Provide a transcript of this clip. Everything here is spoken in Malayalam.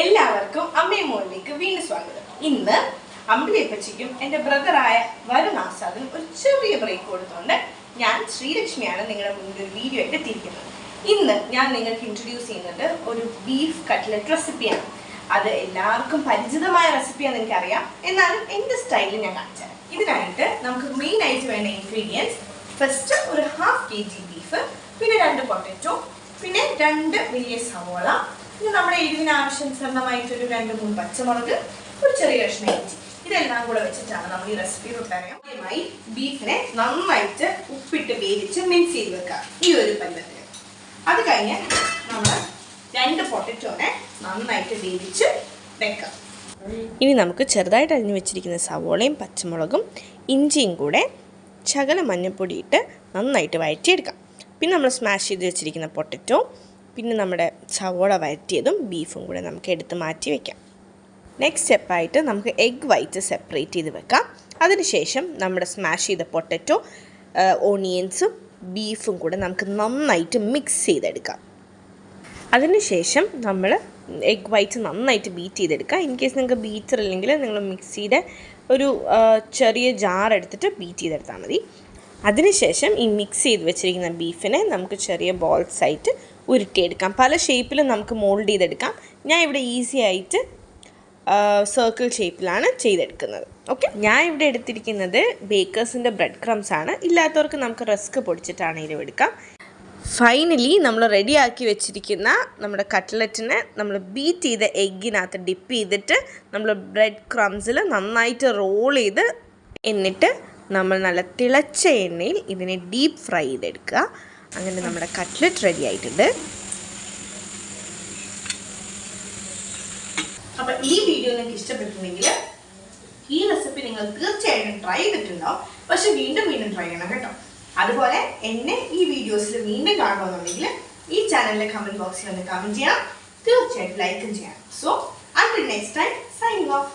എല്ലാവർക്കും അമ്മയും മോളിലേക്ക് വീണ്ടും സ്വാഗതം. ഇന്ന് അമ്പിളിയപ്പച്ചിക്കും എൻ്റെ ബ്രദറായ വരുൺ ആസാദും ഒരു ചെറിയ ബ്രേക്ക് കൊടുത്തുകൊണ്ട് ഞാൻ ശ്രീലക്ഷ്മിയാണ് നിങ്ങളുടെ മുന്നിൽ ഒരു വീഡിയോ ആയിട്ട് എത്തിയിരിക്കുന്നത്. ഇന്ന് ഞാൻ നിങ്ങൾക്ക് ഇൻട്രൊഡ്യൂസ് ചെയ്യുന്നത് ഒരു ബീഫ് കട്ട്ലറ്റ് റെസിപ്പിയാണ്. അത് എല്ലാവർക്കും പരിചിതമായ റെസിപ്പിയാണെന്ന് എനിക്കറിയാം, എന്നാലും എൻ്റെ സ്റ്റൈലിൽ ഞാൻ കാണിച്ചു തരാം. ഇതിനായിട്ട് നമുക്ക് മെയിൻ ആയിട്ട് വേണ്ട ഇൻഗ്രീഡിയൻസ് ഫസ്റ്റ് ഒരു 1/2 kg ബീഫ്, പിന്നെ 2 പൊട്ടറ്റോ, പിന്നെ 2 വലിയ സവോള, പിന്നെ നമ്മുടെ എരിവിന് ആവശ്യാനുസരണമായിട്ടൊരു 2-3 പച്ചമുളക്, ഒരു ചെറിയ കഷ്ണം ഇഞ്ചി. ഇതെല്ലാം കൂടെ വെച്ചിട്ടാണ് നമ്മൾ ഈ റെസിപ്പി പ്രിപ്പയർ ചെയ്യാം. ആദ്യമായി ബീഫിനെ നന്നായിട്ട് ഉപ്പിട്ട് വേവിച്ച് മിക്സ് ചെയ്ത് വെക്കാം ഈ ഒരു പരുവത്തിൽ. അത് കഴിഞ്ഞ് നമ്മൾ 2 പൊട്ടറ്റോനെ നന്നായിട്ട് വേവിച്ച് വെക്കാം. ഇനി നമുക്ക് ചെറുതായിട്ട് അരിഞ്ഞു വെച്ചിരിക്കുന്ന സവോളയും പച്ചമുളകും ഇഞ്ചിയും കൂടെ ശകലം മഞ്ഞൾപ്പൊടി ഇട്ട് നന്നായിട്ട് വഴറ്റിയെടുക്കാം. പിന്നെ നമ്മൾ സ്മാഷ് ചെയ്ത് വെച്ചിരിക്കുന്ന പൊട്ടറ്റോ, പിന്നെ നമ്മുടെ സവോള വഴറ്റിയതും ബീഫും കൂടെ നമുക്ക് എടുത്ത് മാറ്റി വയ്ക്കാം. നെക്സ്റ്റ് സ്റ്റെപ്പായിട്ട് നമുക്ക് എഗ് വൈറ്റ് സെപ്പറേറ്റ് ചെയ്ത് വെക്കാം. അതിനുശേഷം നമ്മുടെ സ്മാഷ് ചെയ്ത പൊട്ടറ്റോ, ഓണിയൻസും ബീഫും കൂടെ നമുക്ക് നന്നായിട്ട് മിക്സ് ചെയ്തെടുക്കാം. അതിനുശേഷം നമ്മൾ എഗ് വൈറ്റ് നന്നായിട്ട് ബീറ്റ് ചെയ്തെടുക്കുക. ഇൻ കേസ് നിങ്ങൾക്ക് ബീറ്റർ അല്ലെങ്കിൽ നിങ്ങൾ മിക്സിയുടെ ഒരു ചെറിയ ജാർ എടുത്തിട്ട് ബീറ്റ് ചെയ്തെടുത്താൽ മതി. അതിനുശേഷം ഈ മിക്സ് ചെയ്ത് വെച്ചിരിക്കുന്ന ബീഫിനെ നമുക്ക് ചെറിയ ബോൾസ് ആയിട്ട് ഉരുട്ടിയെടുക്കാം. പല ഷേപ്പിലും നമുക്ക് മോൾഡ് ചെയ്തെടുക്കാം. ഞാൻ ഇവിടെ ഈസി ആയിട്ട് സർക്കിൾ ഷേപ്പിലാണ് ചെയ്തെടുക്കുന്നത്. ഓക്കെ, ഞാൻ ഇവിടെ എടുത്തിരിക്കുന്നത് ബേക്കേഴ്സിൻ്റെ ബ്രെഡ് ക്രംസ് ആണ്. ഇല്ലാത്തവർക്ക് നമുക്ക് റസ്ക് പൊടിച്ചിട്ടാണെങ്കിലും എടുക്കാം. ഫൈനലി നമ്മൾ റെഡിയാക്കി വെച്ചിരിക്കുന്ന നമ്മുടെ കട്ട്ലറ്റിനെ നമ്മൾ ബീറ്റ് ചെയ്ത എഗ്ഗിനകത്ത് ഡിപ്പ് ചെയ്തിട്ട് നമ്മൾ ബ്രെഡ് ക്രംസിൽ നന്നായിട്ട് റോൾ ചെയ്ത്, എന്നിട്ട് നമ്മൾ നല്ല തിളച്ച എണ്ണയിൽ ഇതിനെ ഡീപ്പ് ഫ്രൈ ചെയ്തെടുക്കുക. അങ്ങനെ നമ്മുടെ കട്ട്ലറ്റ് റെഡി ആയിട്ടുണ്ട്. അപ്പോൾ ഈ വീഡിയോ നിങ്ങൾക്ക് ഇഷ്ടപ്പെട്ടിട്ടുണ്ടെങ്കിൽ ഈ റെസിപ്പി നിങ്ങൾ തീർച്ചയായിട്ടും ട്രൈ ചെയ്തിട്ടുണ്ടാവും. പക്ഷെ വീണ്ടും ട്രൈ ചെയ്യണം കേട്ടോ. അതുപോലെ എന്നെ ഈ വീഡിയോസിൽ വീണ്ടും കാണണമെന്നുണ്ടെങ്കിൽ ഈ ചാനലിലെ കമൻറ്റ് ബോക്സിൽ ഒന്ന് കമൻറ്റ് ചെയ്യണം, തീർച്ചയായിട്ടും ലൈക്കും ചെയ്യണം. So until next time, signing off.